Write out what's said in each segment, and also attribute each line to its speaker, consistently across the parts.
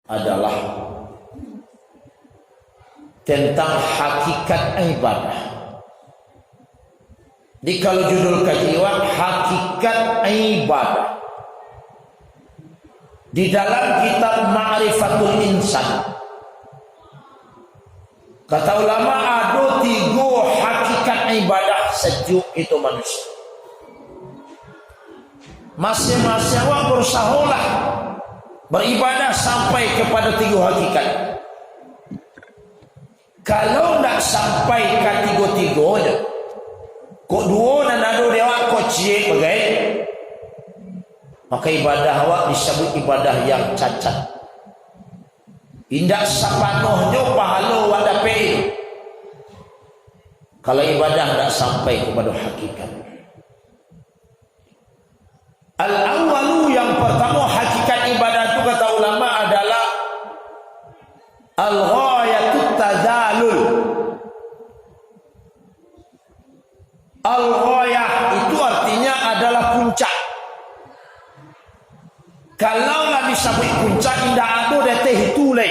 Speaker 1: adalah tentang hakikat ibadah. Di kalau judul kajian hakikat ibadah di dalam kitab Ma'rifatul Insan, kata ulama ada 3 hakikat ibadah sejuk itu manusia. Masing-masing orang berusahalah beribadah sampai kepada 3 hakikat. Kalau tidak sampai ke 3-3-nya, kok 2 dan ada dewa kok cie bagai, maka ibadah awak disebut ibadah yang cacat. Indak sepenuhnya pahala awak dapat kalau ibadah tidak sampai kepada hakikat. Al-awwalu, yang pertama hakikat ibadah itu kata ulama adalah al-ghayatut tazalul. Al-ghayah itu artinya adalah puncak. Kalaulah disebut puncak, tidak ada deteh itu leh.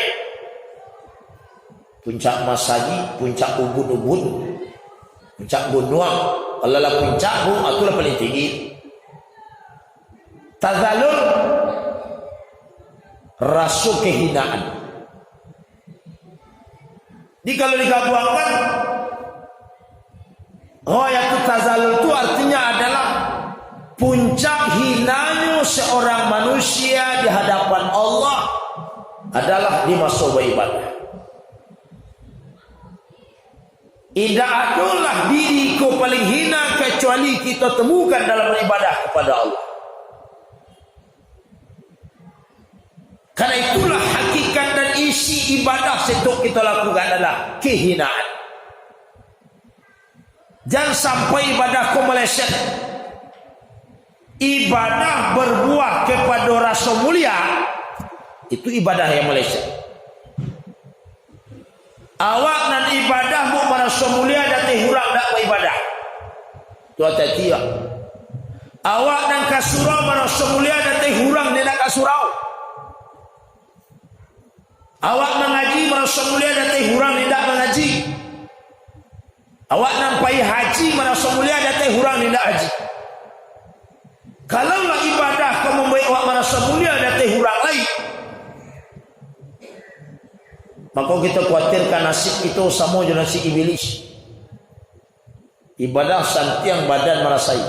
Speaker 1: Puncak Masagi, puncak Ubud-Ubud, puncak Gunung. Kalau lah puncak itulah paling tinggi. Tazalul, rasa kehinaan. Jadi kalau digabungkan, ghayatut tazalul itu artinya adalah puncak hinanya seorang manusia di hadapan Allah adalah di masa beribadah. Tidak adalah diriku paling hina kecuali kita temukan dalam beribadah kepada Allah. Karena itulah hakikat dan isi ibadah setuk kita lakukan adalah kehinaan. Jangan sampai ibadah kau meleset. Ibadah berbuah kepada rasa mulia, itu ibadah yang meleset. Awak dan ibadah mau merasa mulia dan hurang tak beribadah. Tu hati-hati. Awak dan kasurau merasa mulia dan hurang dia nak kasurau. Awak mengaji merasa mulia dan hurang tidak mengaji. Awak nampai haji merasa mulia dan hurang tidak haji. Kalaulah ibadah kau membuat awak merasa mulia dan hurang lain, maka kita khawatirkan nasib itu sama dengan nasib iblis. Ibadah santiang badan merasai.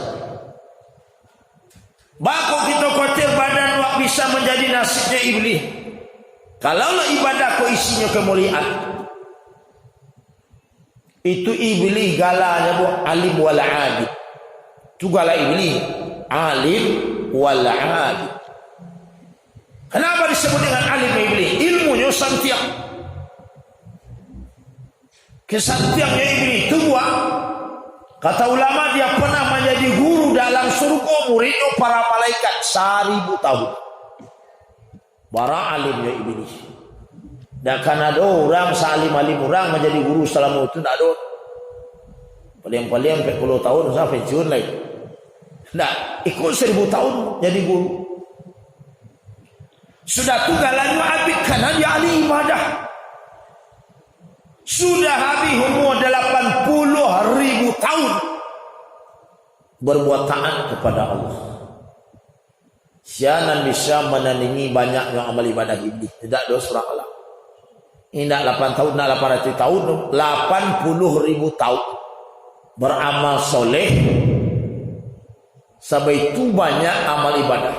Speaker 1: Maka kita khawatir badan awak bisa menjadi nasibnya iblis. Kalaulah ibadah kau isinya kemuliaan, itu iblis galanya bu alim wal abid. Itu gala iblis alim wal abid. Kenapa disebut dengan alim iblis? Ilmunya santiang. Kesantiangnya iblis tua. Kata ulama dia pernah menjadi guru dalam surga muridnya para malaikat 1000 tahun. Bara alimnya iblis. Dan kan ada orang salim-alim orang menjadi guru selama itu tak ada. Paling-paling 40 tahun sampai pensiun lagi. Nah, ikut 1000 tahun jadi guru. Sudah tunggalannya abid karena dia ahli ibadah. Sudah habis umur 80.000 tahun berbuat taat kepada Allah. Sianan bisa menandingi banyak yang amal ibadah iblis. Tidak ada surah Allah. Ini tidak 8 tahun, tidak 800 tahun, 80.000 tahun beramal soleh. Sampai itu banyak amal ibadah.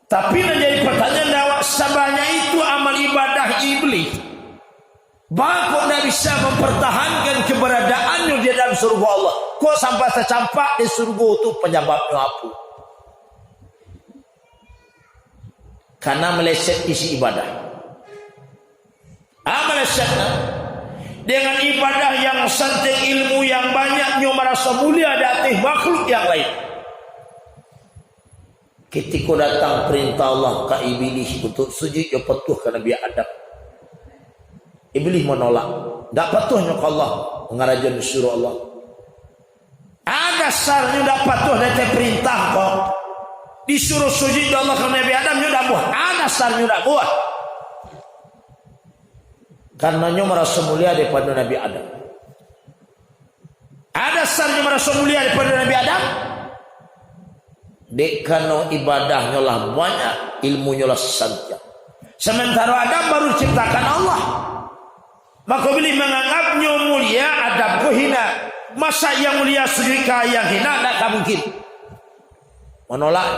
Speaker 1: Tapi menjadi pertanyaan dakwah sebanyak itu amal ibadah iblis. Kok tidak bisa mempertahankan keberadaannya di dalam surga Allah? Kok sampai tercampak di surga itu penyebabnya apa? Karena meleset isi ibadah. Melesetnya dengan ibadah yang santai, ilmu yang banyaknya merasa mulia di atas makhluk yang lain. Ketika datang perintah Allah ke iblis untuk sujud ya patuh ke Nabi Adam. Iblis menolak. Tak patuhnya ke Allah, mengarajan suruh Allah. Ada sarnya tak patuh dari perintah kok. disuruh sujud Allah ke Nabi Adam nyudah buah, ada sar nyudah buah. Karenanya merasa mulia daripada Nabi Adam. Ada sarnya merasa mulia daripada Nabi Adam. Dek karena ibadahnya lah banyak, ilmunya lah sanjang. Sementara Adam baru diciptakan Allah. Maka bila menganggapnya mulia, Adam ko hina. Masa yang mulia sedekah yang hina tak mungkin. Menolak.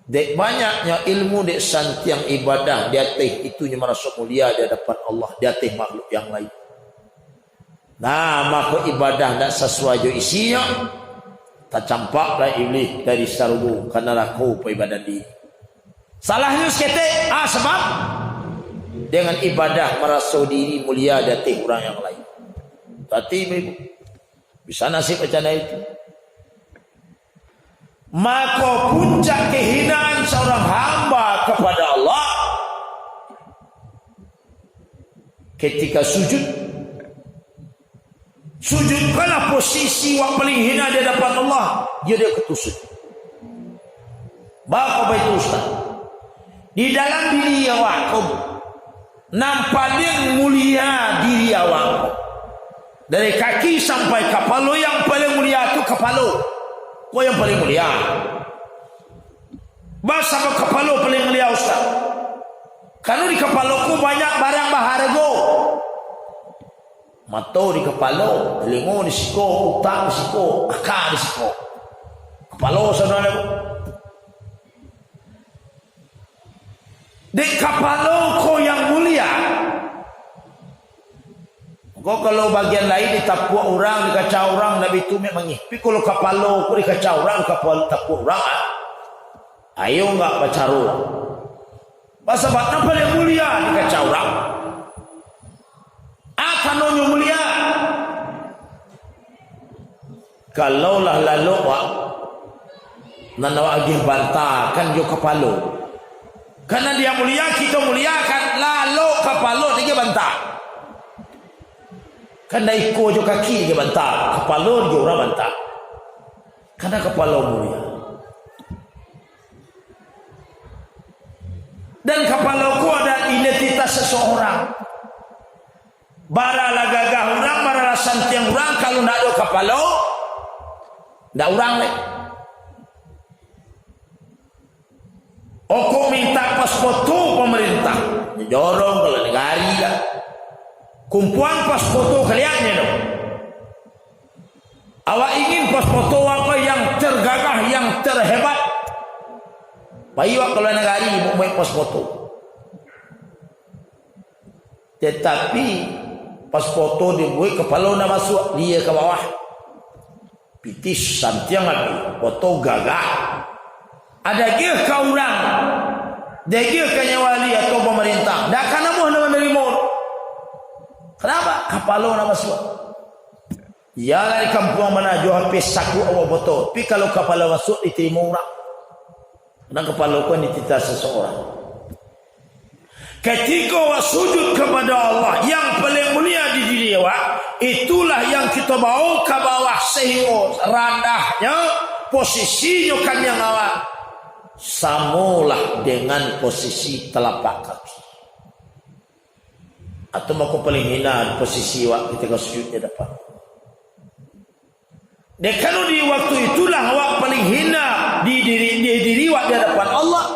Speaker 1: Dek banyaknya ilmu dek santiang ibadah di atas itunya merasa mulia di hadapan Allah, di atas makhluk yang lain. Nah, maka ibadah tak sesuai isinya, tak campaklah iblis dari sarung karena kau ibadah diri. Salahnya sekete, sebab dengan ibadah merasa diri mulia di atas orang yang lain. Tapi bisa nasib macam itu. Maka puncak kehinaan seorang hamba kepada Allah ketika sujud. Sujud kalah posisi yang paling hina di hadapan Allah, dia ketusuk. Bapak Baitul Ustaz, di dalam diri awak nampak paling mulia diri awak. Dari kaki sampai kepala, yang paling mulia itu kepala. Kau yang paling mulia. Bahasa kepala paling mulia Ustaz. Karena di kepala ku banyak barang berharga. Mata di kepala, telinga di siku, otak di siku, akal di siku. Kepala saudara. Di kepala kau yang mulia. Kau kalau bagian lain ditapuk orang, dikacau orang, Nabi itu memangnya. Tapi kalau kepala kau dikacau orang, kepala tapuk orang, ayo enggak pacaru. Bahasa batna paling mulia dikacau orang. Kanonnya mulia. Kalaulah lalu wak nanawa agih bantakan jo kepala. Karena dia mulia, kita muliakan. Lalu kepala dia bantah. Karena ikut jo kaki dia bantah, kepala dia orang bantah. Karena kepala mulia. Dan kepala ku ada identitas seseorang. Baralah gagah orang, baralah santiang orang. Kalau tidak ada kepala, tidak orang lagi. Aku minta pas foto pemerintah, jorong kalau negari lah. Kumpulan pas foto kaliannya dong. Awak ingin pas foto apa yang tergagah, yang terhebat? Bayi kalau negari mau pas foto. Tetapi pas foto dibuat kepala nak masuk dia ke bawah. Pitis santiang lagi. Foto gagah. Ada dia ke orang. Dia ke nyawali atau pemerintah. Tak akan namuh nak menerima. Kenapa? Kepala nak masuk. Ya di kampung mana jual HP saku awak foto. Tapi kalau kepala masuk diterima orang. Karena kepala kau dititah seseorang. Ketika awak sujud kepada Allah yang paling mulia di diri awak, itulah yang kita bawa ke bawah sehingga rendahnya posisinya kan yang awak samalah dengan posisi telapak kaki. Atau mau paling hina posisi awak ketika sujud di depan. Dan kalau di waktu itulah awak paling hina di diri awak di hadapan Allah.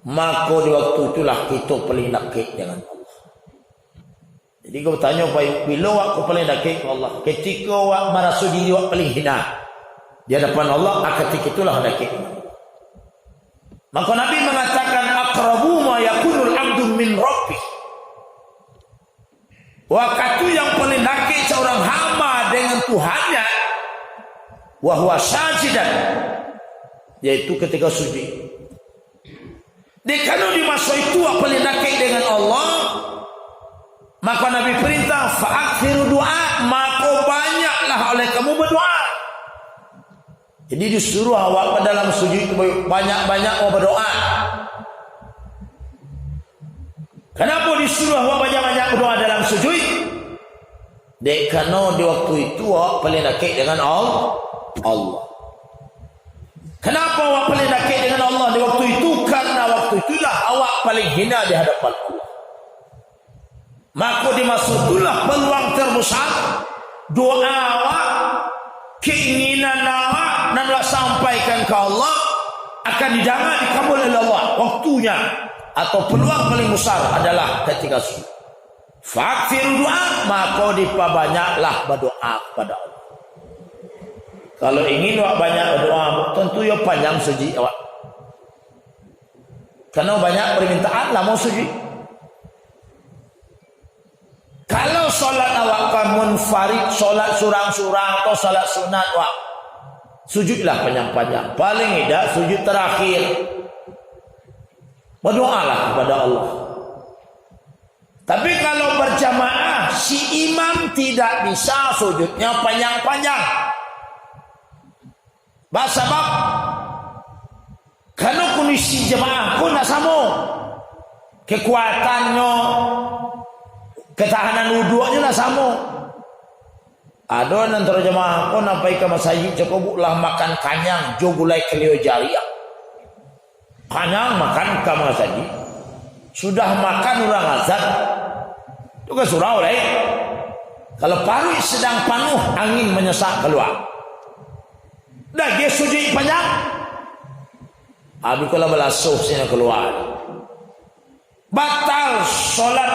Speaker 1: Maka di waktu itulah kita paling nakik dengan Allah. Jadi kau tanya bila aku paling nakik dengan Allah? Ketika awak merasa diri awak paling hina di hadapan Allah, ketika itulah nakik dengan Allah. Maka Nabi mengatakan aqrabu ma yakunul abdu min rabbih. Waktu yang paling nakik seorang hamba dengan Tuhannya, wa huwa sajidan, yaitu ketika sujud. Kalau di masa itu paling dekat dengan Allah, maka Nabi perintah fa'akthiru doa, maka banyaklah oleh kamu berdoa. Jadi disuruh awak dalam sujud itu banyak-banyak berdoa. Kenapa disuruh awak banyak-banyak berdoa dalam sujud? Karena di waktu itu awak paling dekat dengan Allah. Kenapa awak paling dekat dengan Allah di waktu itu? Karena waktu itulah awak paling hina di hadapan Allah. Maka dimasuklah peluang terbesar doa awak, keinginan awak nak sampaikan ke Allah akan didengar, dikabul oleh Allah. Waktunya atau peluang paling besar adalah ketika sujud. Fakfiru doa, maka dipabanyaklah berdoa kepada Allah. Kalau ingin awak banyak berdoa, tentu ya panjang sujud awak. Karena banyak permintaan lah mau sujud. Kalau solat awak kan munfarid, solat surang-surang atau solat sunat awak, sujudlah panjang-panjang. Paling tidak sujud terakhir. Berdoalah kepada Allah. Tapi kalau berjamaah, si imam tidak bisa sujudnya panjang-panjang. Sebab karena kondisi jemaah pun tak sama. Kekuatannya, ketahanan wuduknya tak sama. Ada antara jemaah pun sampai ke masjid cukup lah makan kanyang, jo gulai kelio jariah. Kanyang makan ke masjid. Sudah makan orang azan. Itu kan surau lah. Kalau paru sedang penuh, angin menyesak keluar. Dah dia sujud panjang. Habis kalau melasuh sini keluar. Batal solat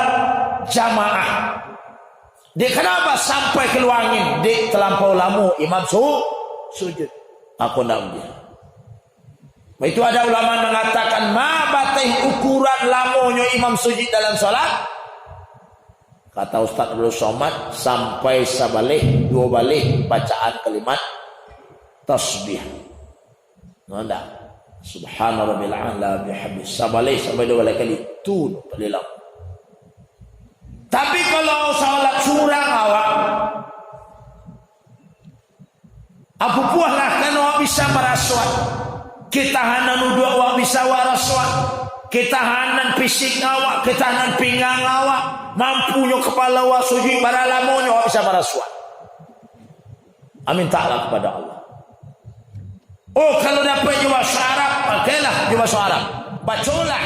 Speaker 1: jamaah. Dia kenapa sampai keluar angin? Dia terlampau lama imam sujud. Aku nak ujian. Itu ada ulama mengatakan ma batih ukuran lamonya imam sujud dalam solat. Kata Ustaz Abdul Somad sampai sabalih, dua balik bacaan kalimat tasbih. Nanda subhana rabbil a'la bihamdi sabalih sampai dua balik kali tu paling lama. Tapi kalau salat surang awak apa puahlah kan awak bisa meraswat. Ketahanan wuduk awak bisa waraswat. Ketahanan fisik awak, ketahanan pinggang awak, mampunya kepala awak sujud para lamonnya awak bisa meraswat. Amin ta'ala kepada Allah. Oh, kalau dapat jubah Arab, pakailah jubah Arab. Bacalah.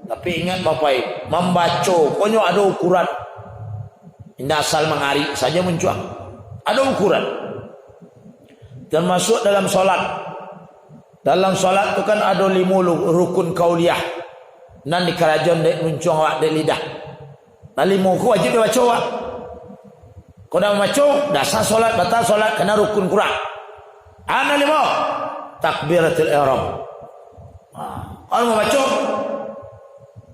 Speaker 1: Tapi ingat Bapak, membaca punya ada ukuran. Tidak asal mengari saja mencuang. Ada ukuran. Termasuk dalam solat. Dalam solat tu kan ada 5 rukun kauliyah. Nan di kerajaan dek mencuang awak dek lidah. Nah 5 ku wajib dia baca awak. Kau dah membaca, dasar solat, batal solat, kena rukun kurang. Ana 5 takbiratul ihram. Kalau mau baca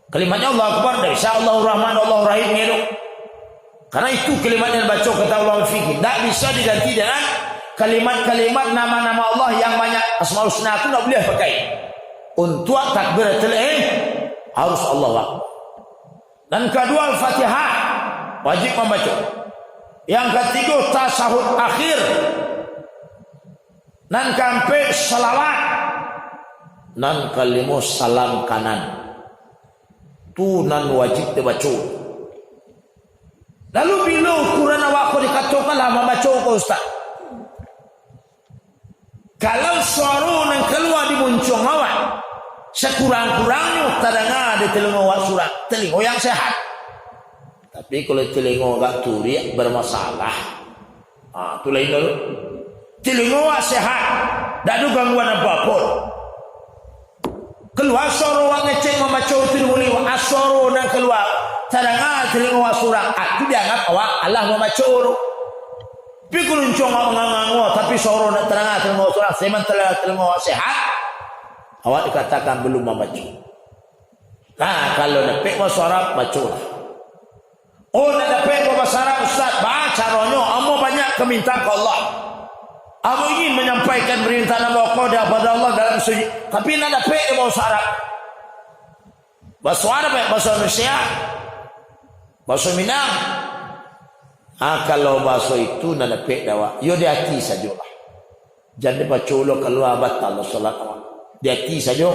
Speaker 1: kalimatnya Allah Akbar, dah bisa Allahur Rahman Allahur Rahim ngelok. Karena itu kalimat yang baca kata ulama fikih, tak bisa diganti dengan kalimat-kalimat nama-nama Allah yang banyak. Asmaul Husna itu tak boleh pakai. Untuk takbiratul harus Allah Akbar. Dan kedua Al-Fatihah wajib membaca. Yang ketiga tasahud akhir. Dan sampai salawat. Dan kelima salam kanan. Tu nan wajib dibaca. Lalu bila ukuran awak kau dikatakanlah membaca kau Ustaz. Kalau suara yang keluar di muncung awak, sekurang-kurangnya terdengar di telinga awak surat, telinga yang sehat. Tapi kalau telinga agak turi bermasalah, tu lain dulu. Telinga awak sehat, tak ada gangguan apa-apa. Keluar suara awak ngecek membaca itu boleh. Suara yang keluar terdengar telinga awak surat, itu dianggap awak Allah membaca. Tapi kalau encong awak menganggap tapi suara nak terangah telinga surat sementara telinga awak sehat, awak dikatakan belum membaca. Nah, kalau dapat bahasa Arab, bacalah. Oh, nak dapat bahasa Arab Ustaz, baca caranya. Amo banyak kemintaan ke Allah. Amo ingin menyampaikan perintah nama kepada Allah dalam sujud, tapi nak dapat bahasa Arab. Bahasa Arab, bahasa Indonesia, bahasa Minang. Kalau bahasa itu nak dapat dakwah, yo di hati sajalah. Jangan baca ulo keluar batal solat awak. Di hati saja.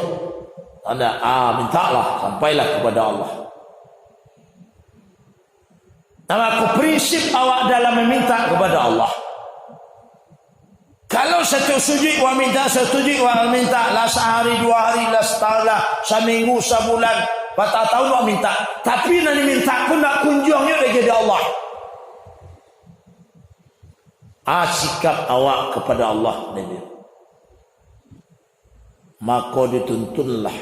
Speaker 1: Anda mintalah sampailah kepada Allah. Nama aku prinsip awak dalam meminta kepada Allah. Kalau setujui wa minta, setujui wa minta lah sehari, 2 hari, lah setahun, lah seminggu, sebulan, 4 tahun wa minta. Tapi nanti minta pun nak kunjungnya lagi dari Allah. Sikap awak kepada Allah Nabi. Maka dituntunlah.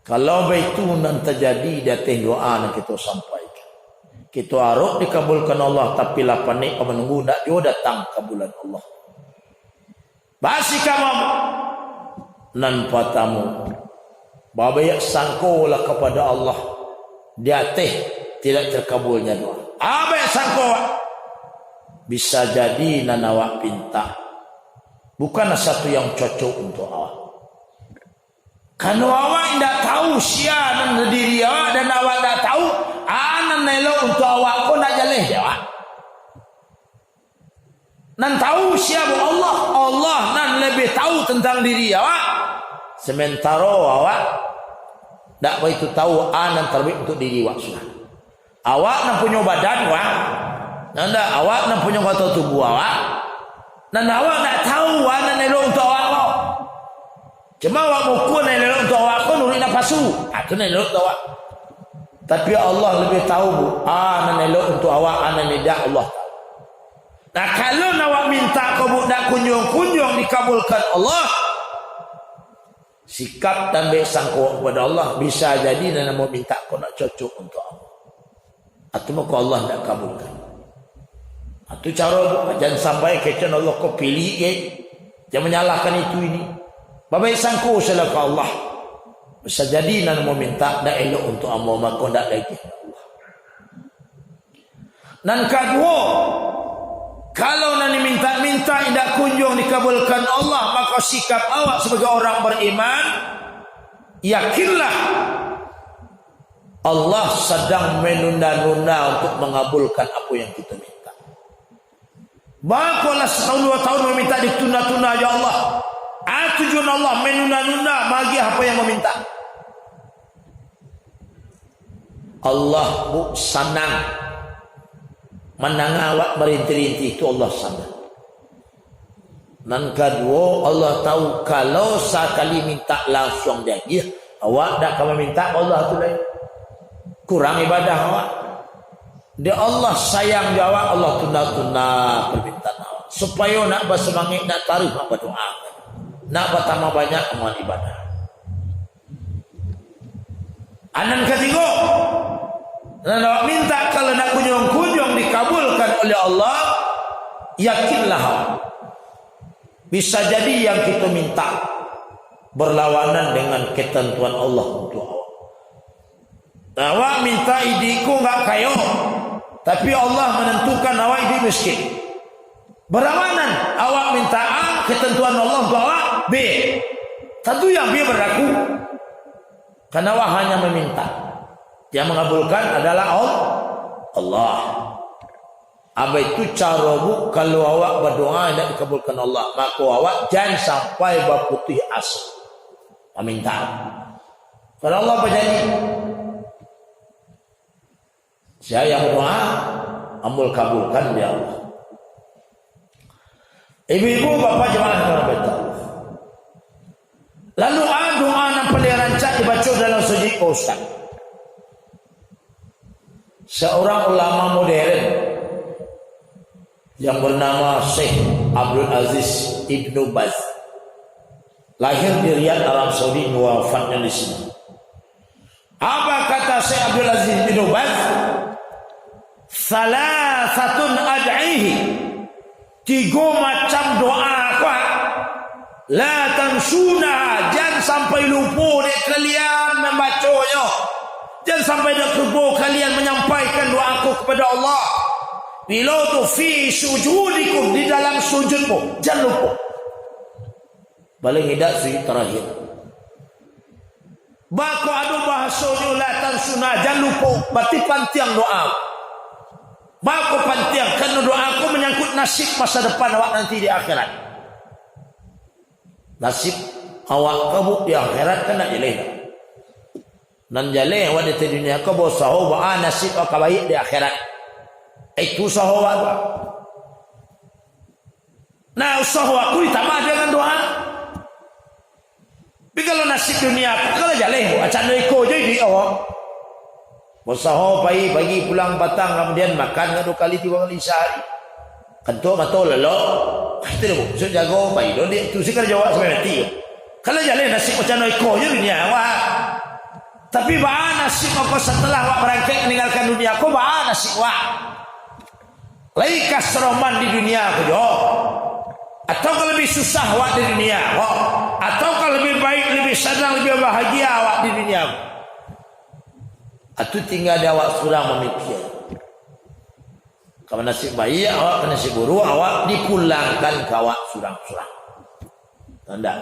Speaker 1: Kalau itu nanti terjadi datang doa yang kita sampaikan. Kita harap dikabulkan Allah, tapi lah panik menunggu nak dia datang kabulan Allah. Basi kamu nan patamu. Babayak sangkolah kepada Allah. Dia tidak terkabulnya doa. Apa yang sangko? Bisa jadi nan awak pinta bukan satu yang cocok untuk awak. Kalau awak tidak tahu siapa diri awak dan awak tidak tahu anan nelo untuk awak pun nak jaleh awak. Nan tahu siapa Allah, Allah nan lebih tahu tentang diri awak. Sementara awak tak begitu tahu anan terbaik untuk diri awak sudah. Awak nan punya badan awak, nanda awak nan punya kata tubuh awak, nan awak nak tahu anan nelo untuk awak. Cuma awak mukul nak nelo untuk awak pun nuri nafasu, itu nelo untuk awak. Tapi Allah lebih tahu anan nelo untuk awak, anan tidak Allah. Nah kalau awak minta kabul nak kunjung-kunjung dikabulkan Allah, sikap dan bersangka kepada Allah bisa jadi dan mau minta kau nak cocok untuk Allah. Atau maka Allah nak kabulkan. Itu cara jangan sampai kecil Allah kau pilih jangan menyalahkan itu ini. Bapak sangka salah ke Allah. Bisa jadi dan mau minta dak elok untuk Allah maka dak lagi Allah. Dan kedua, kalau nanti minta-minta tidak kunjung dikabulkan Allah, maka sikap awak sebagai orang beriman, yakinlah Allah sedang menunda-nunda untuk mengabulkan apa yang kita minta. Bakulah setahun 2 tahun meminta ditunda-tunda ya Allah. Tujuan Allah menunda-nunda bagi apa yang meminta. Allah senang menang awak merintih-rintih, itu Allah sana. Dan kedua, Allah tahu kalau sekali minta langsung dia, awak tak kamu minta Allah tu lain. Kurang ibadah awak. Dia Allah sayang jawab, Allah tunda-tunda permintaan awak. Supaya nak bersemangat, nak tarik, nak berdoa. Nak bertambah banyak amal ibadah. Anan ketiga, dan awak minta kalau nak kunjung-kunjung dikabulkan oleh Allah, yakinlah bisa jadi yang kita minta berlawanan dengan ketentuan Allah untuk awak. Awak minta idiku enggak kaya, tapi Allah menentukan awak idi miskin. Berlawanan, awak minta A, ketentuan Allah untuk awak B. Tentu yang B berlaku. Karena awak hanya meminta. Yang mengabulkan adalah Allah. Apa itu cara bu? Kalau awak berdoa tidak dikabulkan Allah, maka awak jangan sampai berputih asa meminta. Kalau Allah berjanji, saya yang berdoa, amal kabulkan ya Allah. Ibu-ibu, bapak jemaah yang betul. Lalu doa yang paling rancak dibaca dalam sujud Ustaz. Seorang ulama modern yang bernama Syekh Abdul Aziz Ibnu Baz, lahir di Riyadh, Arab Saudi, wafatnya di sini. Apa kata Syekh Abdul Aziz Ibnu Baz? Salasatun ad'ihi, 3 macam doa kuat. La tansuna, jangan sampai lupa dek kalian membacanya. Jangan sampai lupa kalian menyampaikan doaku kepada Allah. Bila tu fi sujudikum, di dalam sujudmu, jangan lupa. Paling tidak sujud terakhir. Bako ada bahasanya la tansuna, jangan lupa. Berarti pantiang doa. Bako pantiang, kerana doaku menyangkut nasib masa depan awak nanti di akhirat. Nasib awak kabut di akhirat kena jelih. Dan jelih awak di dunia kabut sahabat nasib awak baik di akhirat. Itu sahabat. Nah usaha aku ditambah dengan doa. Tapi kalau nasib dunia aku kalau jaleh acan iko jadi awak. Usaha pagi pulang petang kemudian makan 2 kali 3 kali sehari. Kantor matol lelo. Itu dia so jago pai do dia tu sikar jawab sampai mati. Kalau jaleh nasib acan iko jadi dunia awak. Tapi bagaimana nasib aku setelah awak berangkat meninggalkan dunia aku bagaimana nasib awak? Laikas roman di dunia aku jo. Atau kalau lebih susah awak di dunia awak, atau kalau lebih baik, lebih senang, lebih bahagia awak di dunia awak. Atau tinggal di awak surang memikir. Kalau nasib baik awak, kalau nasib buruk awak dipulangkan ke awak surang-surang. Tanda.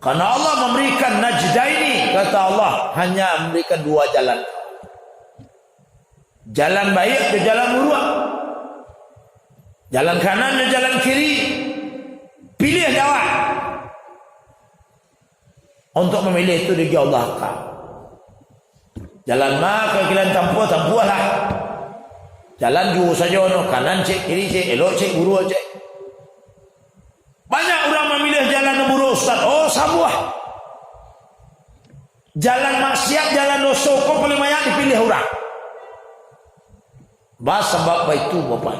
Speaker 1: Karena Allah memberikan najdaini, kata Allah hanya memberikan 2 jalan. Jalan baik atau jalan buruk. Jalan kanan dan jalan kiri. Pilih jawab. Untuk memilih itu di Allah kau. Jalan maka kalian tampuh-tampuhlah. Jalan jauh saja no kanan cek kiri cek elok cek buruk cek. Banyak orang memilih jalan buruk Ustaz. Oh sabuah. Jalan maksiat, jalan dosa kau paling banyak dipilih orang. Bas sebab itu bapak.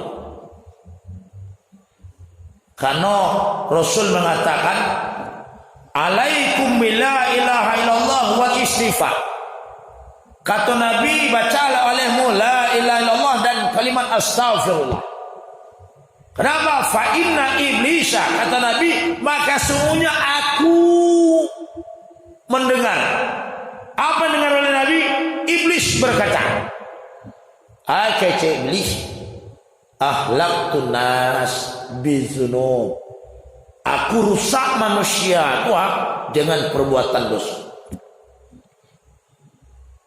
Speaker 1: Karena Rasul mengatakan alaikum bila ilaha illallah wal istighfar. Kata Nabi bacalah olehmu la ilaha illallah dan kalimat astaghfirullah. Kenapa? Fa inna iblisa, kata Nabi, maka sungguhnya aku mendengar. Apa dengar oleh Nabi? Iblis berkata, akece iblis ahlaqtun nas bizunub. Aku rusak manusia dengan perbuatan dosa.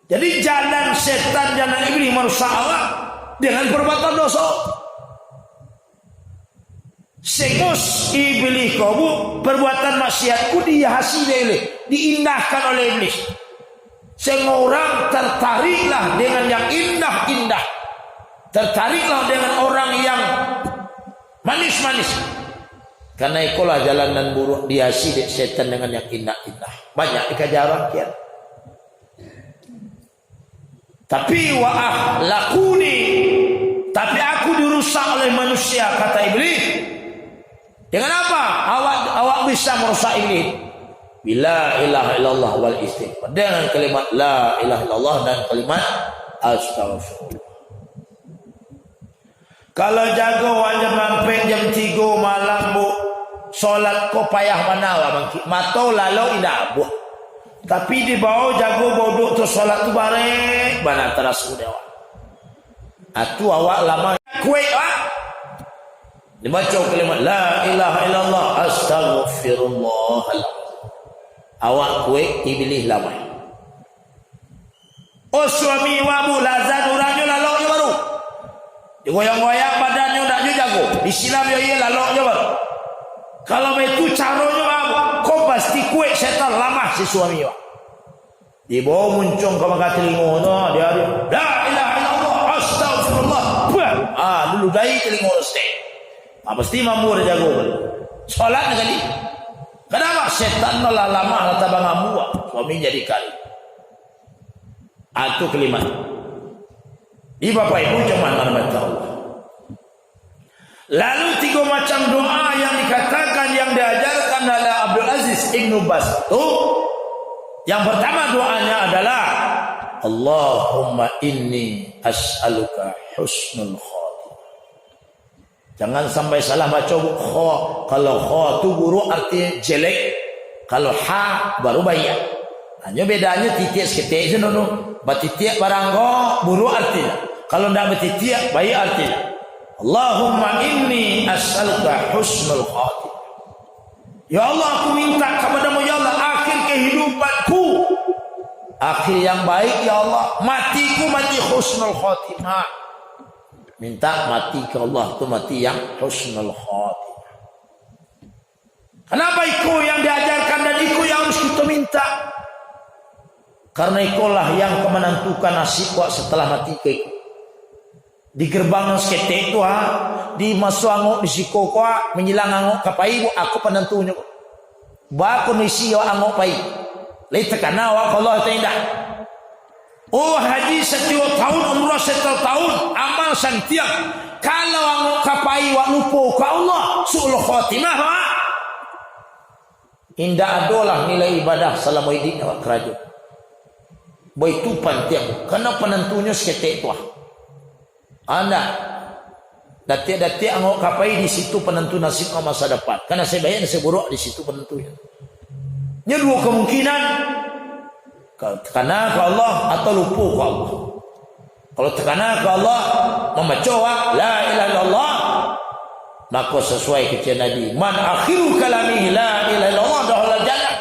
Speaker 1: Jadi jalan setan, jalan iblis merusak Allah dengan perbuatan dosa. Sekus iblis kamu perbuatan maksiatku diindahkan oleh iblis. Semua orang tertariklah dengan yang indah-indah. Tertariklah dengan orang yang manis-manis. Karena itulah jalanan buruk dihiasi setan dengan yang indah-indah. Banyak dikejar kian. Tapi wa ahlakuni, tapi aku dirusak oleh manusia, kata iblis. Dengan apa? Awak bisa merusak iblis. Bila ilaha illallah wal istighfar. Dengan kalimat la ilaha illallah dan kalimat astaghfirullah. Kalau jago wajib sampai jam 3 malam bu, solat ko payah mana bangki, matau lalu indah bu. Tapi di bawah jago bodok tu solat tu barek, mana teras dewa. Atu awak lama kue awak. Dibaca kalimat la ilaha illallah astaghfirullah. Awak kue iblis lama. Oh suami wabu lazan orangnya lalu baru. Digoyang-goyang badannya udah jago. Disilam ya iya lalu baru. Kalau itu caranya apa? Kau pasti kue setan lama si suami wa. Di bawah muncung ke maka telinga dia la ilaha illallah astaghfirullah. Dulu dari telinga ste. Pasti mampu dia jago. Salat kali. Kenapa setan malah lama atau bangamu suami jadi kali. Itu kelima. Di bapak ibu cuman baca Allah. Lalu 3 macam doa yang dikatakan yang diajarkan oleh Abdul Aziz Ibnu Baz itu yang pertama doanya adalah Allahumma inni as'aluka husnul khatimah. Jangan sampai salah baca kha. Kalau kha itu buruk artinya jelek. Kalau ha baru baik. Hanya bedanya titik seketik itu nono. Batitik barang buruk artinya. Kalau tidak batitik baik artinya. Allahumma inni as'aluka husnul khatimah. Ya Allah, aku minta kepadamu ya Allah akhir kehidupanku, akhir yang baik ya Allah. Matiku mati husnul khatimah. Minta mati ke Allah itu mati yang husnul khatimah. Kenapa itu yang diajarkan dan itu yang harus kita minta? Karena itulah yang menentukan nasib setelah mati ke itu. Di gerbang seketek tu di masuk angok di siko ko menjelang angok kapai bu aku penentunya. Ba kondisi angok pai. Lai tekana wa Allah tidak. Oh haji setiap tahun umrah setiap tahun amal santiang. Kalau angok kapai wa lupo ka Allah suul khatimah indah adolah nilai ibadah selama hidup awak kerajaan. Boy tupan tiang karena penentunya seketek tu anda datik-datik angok kapai di situ penentu nasib masa depan. Karena saya bayar saya buruk di situ penentunya. Ini dua kemungkinan. Karena ke Allah atau lupa ke Allah. Kalau tekana ke Allah membaca la ilaha illallah maka sesuai kata Nabi, man akhiru kalamihi la ilaha illallah dahul jannah.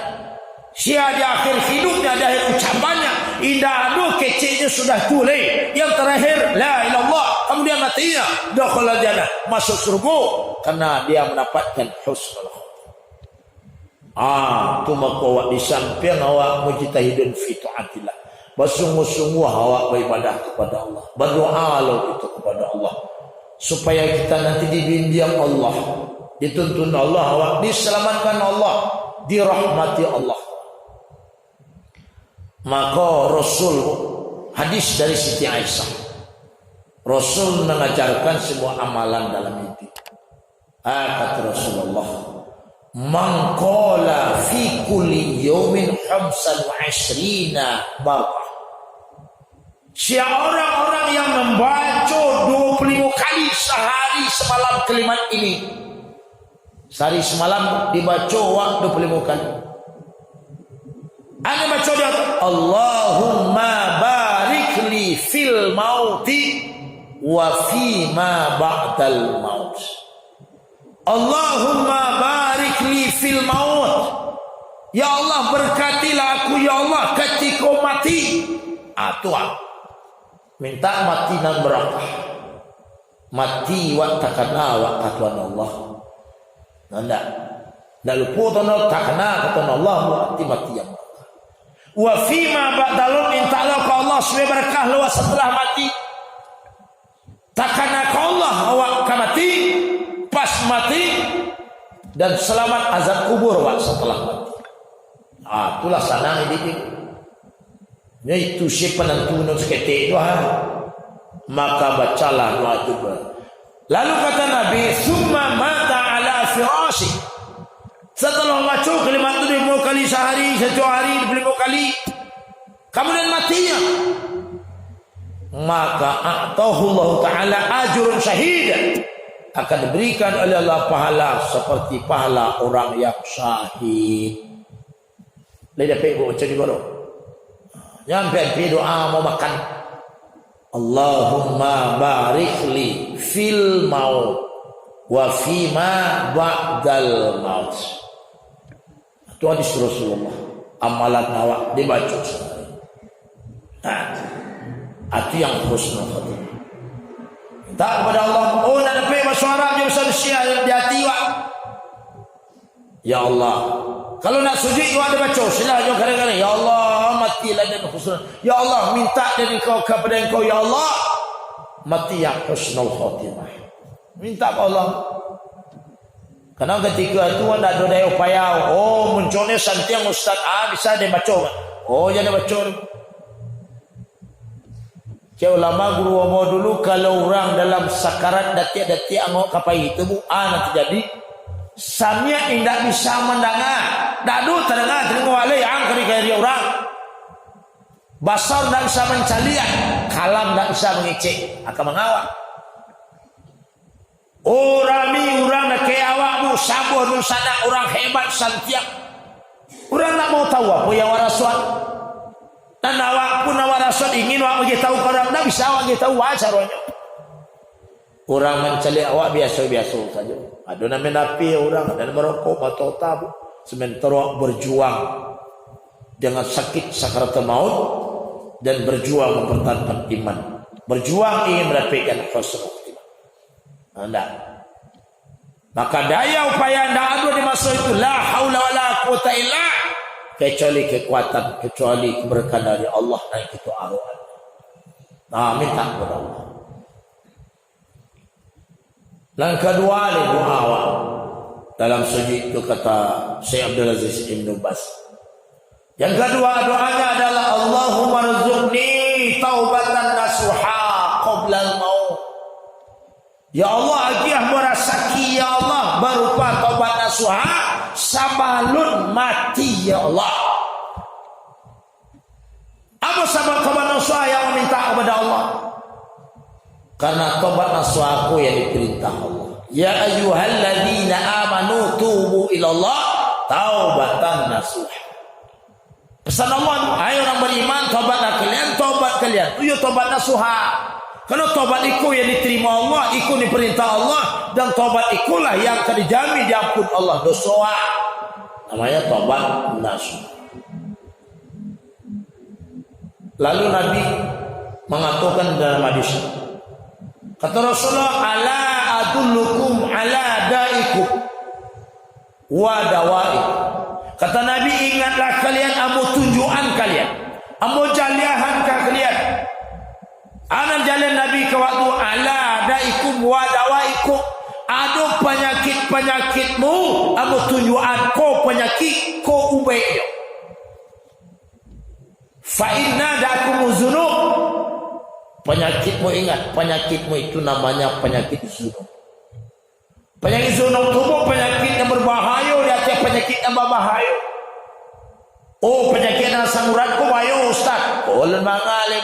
Speaker 1: Sia di akhir hidupnya ada ucapannya indah aduh kecilnya sudah tulis yang terakhir la ilallah kemudian matinya dahul jannah masuk surga karena dia mendapatkan husnul khatimah. Tu maka awak di samping awak mujtahidun fi taatillah bersungguh-sungguh awak beribadah kepada Allah, berdoa lo itu kepada Allah supaya kita nanti dibimbing Allah, dituntun Allah, awak diselamatkan Allah, dirahmati Allah. Maka Rasul hadis dari Siti Aisyah, Rasul mengajarkan semua amalan dalam hidup. Kata Rasulullah, man qala fi kulli yawmin 25 marrah. Siapa orang-orang yang membaca 25 kali sehari semalam kalimat ini. Sehari semalam dibaca 25 kali. Ana baca dia Allahumma barik li fil mauti wa fi ma ba'dal maut. Allahumma barik li fil maut. Ya Allah berkatilah aku ya Allah ketika mati. Tuhan minta mati nan berakah. Mati wa takana wa katuan Allah. Ndak lupa tanah takana katuan Allah mati yang wa fima ba'dalun mintalah ke Allah supaya berkah luas setelah mati. Takana ke Allah awak mati pas mati dan selamat azab kubur awak setelah mati. Itulah sanang ini. Itu si penentu nun seketik itu maka bacalah doa itu. Lalu kata Nabi, summa mata ala firasi. Setelah baca kalimat itu 25 kali sehari, satu hari 25 kali, kemudian matinya, maka Allah Ta'ala ajrun syahid, akan diberikan oleh Allah pahala seperti pahala orang yang syahid. Lihat apa ibu baca di bawah. Nyampe doa mau makan. Allahumma barik li fil maut wa fima ba'dal maut. Itu hadis Rasulullah. Amalan awak dibaca sehari. Itu yang husnul khatimah. Minta kepada Allah. Oh nak dapat bahasa Arab dia besar di hati awak. Ya Allah. Kalau nak sujud awak ada baca. Silah jom kadang-kadang. Ya Allah matilah dan husnul. Ya Allah minta dari kau kepada engkau. Ya Allah mati yang husnul khatimah. Minta kepada Allah. Karena ketika itu anda ada daya upaya. Oh munculnya santiang ustaz. Bisa dia baca. Oh jangan baca. Cik ulama guru mau dulu kalau orang dalam sakarat datik-datik angok kapai itu nanti jadi samia indak bisa mendengar. Dadu terdengar walai ang kari orang. Basar tak bisa mencalian, kalam tak bisa mengecek, akan mengawal. Orang nak ke awakmu sabar sana orang hebat santiak. Orang tak mau tahu apa yang waraswan. Dan awak pun waraswan ingin awak je tahu orang tak bisa awak je tahu caranya. Orang mencari awak biasa-biasa saja. Ada nama napi orang dan merokok atau tabu. Sementara awak berjuang dengan sakit sakaratul maut dan berjuang mempertahankan iman. Berjuang ingin mendapatkan husnul khatimah. Anda. Maka daya upaya anda ada di masa itu la haula wala quwata illa kecuali kekuatan, kecuali keberkahan dari Allah dan itu arwah. Minta kepada Allah. Dan kedua doa awak dalam sujud itu kata Syekh Abdul Aziz Ibn Baz. Yang kedua doanya adalah Allahumma rzuqni taubatan nasuha qabla al-maut. Ya Allah, agiah merasaki ya Allah berupa taubat nasuha sabalun mati ya Allah. Apa sebab taubat nasuha yang meminta kepada Allah? Karena taubat nasuha aku yang diperintah Allah. Ya ayyuhalladzina amanu tubu ilallah taubatan nasuha. Pesan Allah, hai orang beriman, taubatlah kalian, taubat kalian. Itu taubat nasuha. Karena taubat itu yang diterima Allah, itu diperintah Allah, dan taubat itulah yang akan dijamin diampun Allah dosa. Namanya taubat nasuha. Lalu Nabi mengatakan dalam hadis, kata Rasulullah, ala adullukum ala daikum wa dawaikum. Kata Nabi, ingatlah kalian, amo tunjukan kalian, amo jaliahan ke kalian. Anak jalan Nabi ke waktu ala daikum wa dawaikum. Ada penyakit-penyakitmu, amo tunjukan ko penyakit ko ubayo. Fa inna dakumuz zunub. Penyakitmu, ingat, penyakitmu itu namanya penyakit zunub. Penyakit zunub itu penyakit yang berbahaya di atas penyakit yang berbahaya. Oh, penyakit yang sangurat ku bahaya Ustaz. Oh, lemah ngalim.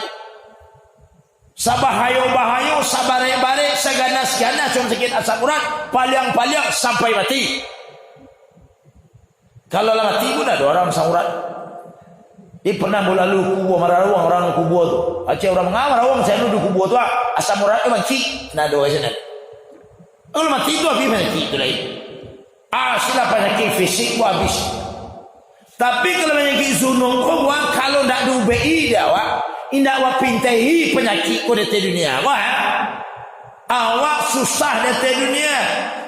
Speaker 1: Sabahayo-bahayo, sabare-bare, seganas-ganas cuma sakit asam urat, paliang-paliang sampai mati. Kalau lah mati pun ada orang asam urat. Dia pernah lalu kubu marawang orang kubu tu. Aceh orang mengamar awang saya duduk kubu tu asam urat memang cik. Nah doa sana. Kalau mati tu habis mati tu lain. Sila penyakit fisik tu habis. Tapi kalau penyakit zunub kau buat kalau tak diubai dia awak, indak awak pintai penyakit kau di dunia. Wah, awak susah di dunia,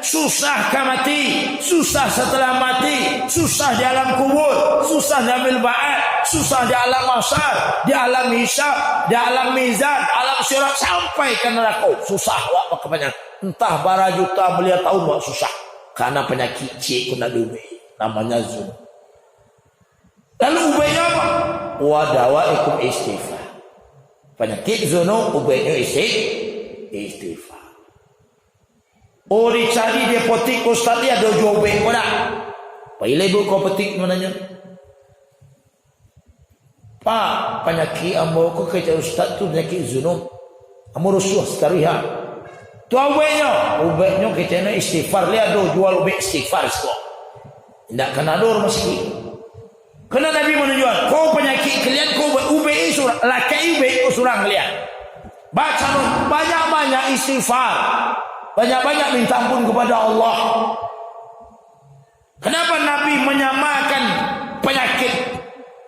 Speaker 1: susah ke mati, susah setelah mati, susah di alam kubur, susah di ambil ba'at, susah di alam mahsyar, di alam hisab, di alam mizan, alam sirat sampai ke neraka. Susah awak kebanyakan. Entah bara juta belia tahun awak susah karena penyakit cik kau nak diubai. Namanya zunub. Lalu ubainya apa? Wadawaikum istighfar. Penyakit zunub ubainya istighfar. Oh, dicari dia petik ustaz dia ada jual ubai kau nak. Pilih ibu kau petik mananya. Pak, penyakit ambo kau kata ustaz tu penyakit zunub. Ambo rusuh sekalian. Tu ubainya kita nak istighfar. Lihat do jual ubai istighfar semua. Tidak kena dor meski. Kena Nabi menunjukkan, kau penyakit kalian, kau ubai surah, lakai ubai kau surang kalian. Baca banyak-banyak istighfar, banyak-banyak minta ampun kepada Allah. Kenapa Nabi menyamakan penyakit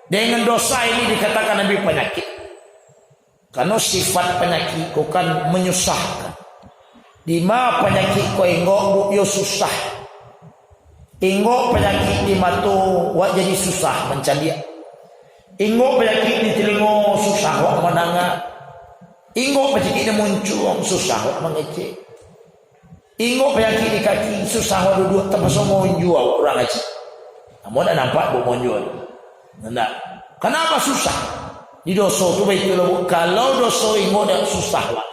Speaker 1: dengan dosa ini dikatakan Nabi penyakit? Karena sifat penyakit kau kan menyusahkan. Di mana penyakit kau enggak yo susah. Ingok penyakit di mata wak jadi susah mencari. Ingok penyakit di telinga susah wak mendengar. Ingok penyakit di muncul susah wak mengecek. Ingok penyakit di kaki susah wak duduk terpaksa menjual orang aja. Namun dah nampak bu menjual. Tidak. Kenapa susah? Di dosa tu betul lah. Kalau dosa ingok dah susah wak.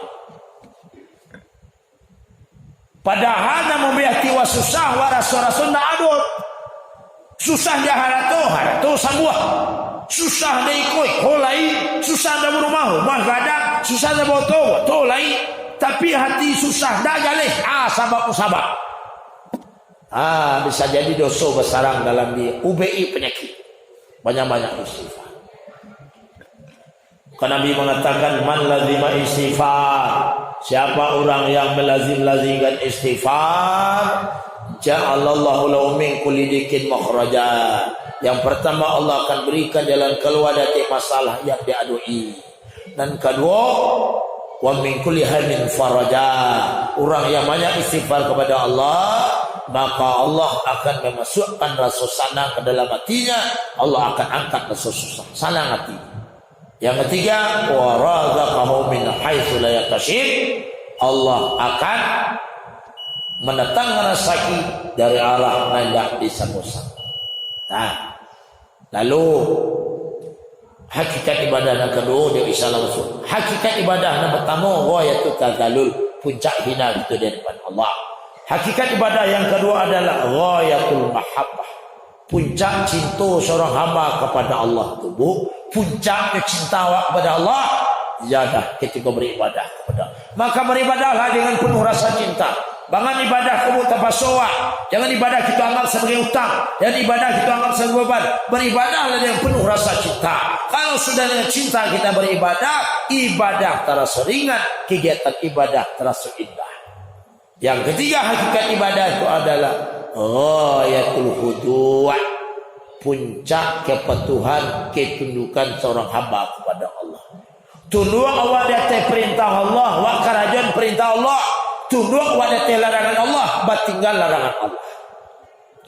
Speaker 1: Padahal nak membiati wa susah wa rasul-rasul nak adul. Susah dia harato sambuah. Susah dia ikut holai, susah dia berumah, gadang, susah dia boto, tolai. Tapi hati susah dah galih. Sabab. Bisa jadi dosa bersarang dalam dia. Ubai penyakit. Banyak-banyak istighfar. Karena Nabi mengatakan man lazima istighfar. Siapa orang yang melazim-lazimkan istighfar, ja'alallahu lahu min kulli dikin makhraja. Yang pertama Allah akan berikan jalan keluar dari masalah yang diadui. Dan kedua, wa min kulli hammin faraja. Orang yang banyak istighfar kepada Allah, maka Allah akan memasukkan rasa senang ke dalam hatinya. Allah akan angkat rasa susah, senang hati. Yang ketiga, wa razaqahu min haitsu la yahtasib. Allah akan mendatangkan rezeki dari Allah tidak bisa bosan. Nah, lalu hakikat ibadah yang kedua dia isa langsung. Hakikat ibadah yang pertama ghayatul tazallul, puncak hina itu di depan Allah. Hakikat ibadah yang kedua adalah ghayatul mahabbah, puncak cinta seorang hamba kepada Allah itu. Puncaknya cinta kepada Allah ialah ketika beribadah kepada Allah. Maka beribadahlah dengan penuh rasa cinta. Jangan ibadah kamu tanpa soal. Jangan ibadah kita anggap sebagai utang. Jangan ibadah kita anggap sebagai beban. Beribadahlah dengan penuh rasa cinta. Kalau sudah dengan cinta kita beribadah, ibadah terasa ringan, kegiatan ibadah terasa indah. Yang ketiga hakikat ibadah itu adalah ghayatul khudu', puncak kepatuhan, ketundukan seorang hamba kepada Allah. Tunduk awak di atas perintah Allah, wa karajan perintah Allah. Tunduk awak di atas larangan Allah, batinggal larangan Allah.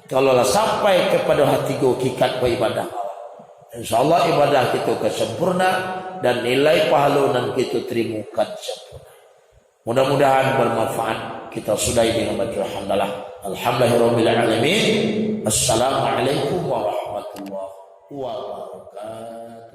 Speaker 1: Kalaulah sampai kepada hati hakikat beribadah Allah, insyaallah ibadah kita kesempurna dan nilai pahala nan kita terimakan sempurna. Mudah-mudahan bermanfaat. Kita sudahi dengan baca alhamdulillah. Alhamdulillahirabbil alamin. Assalamualaikum warahmatullahi wabarakatuh.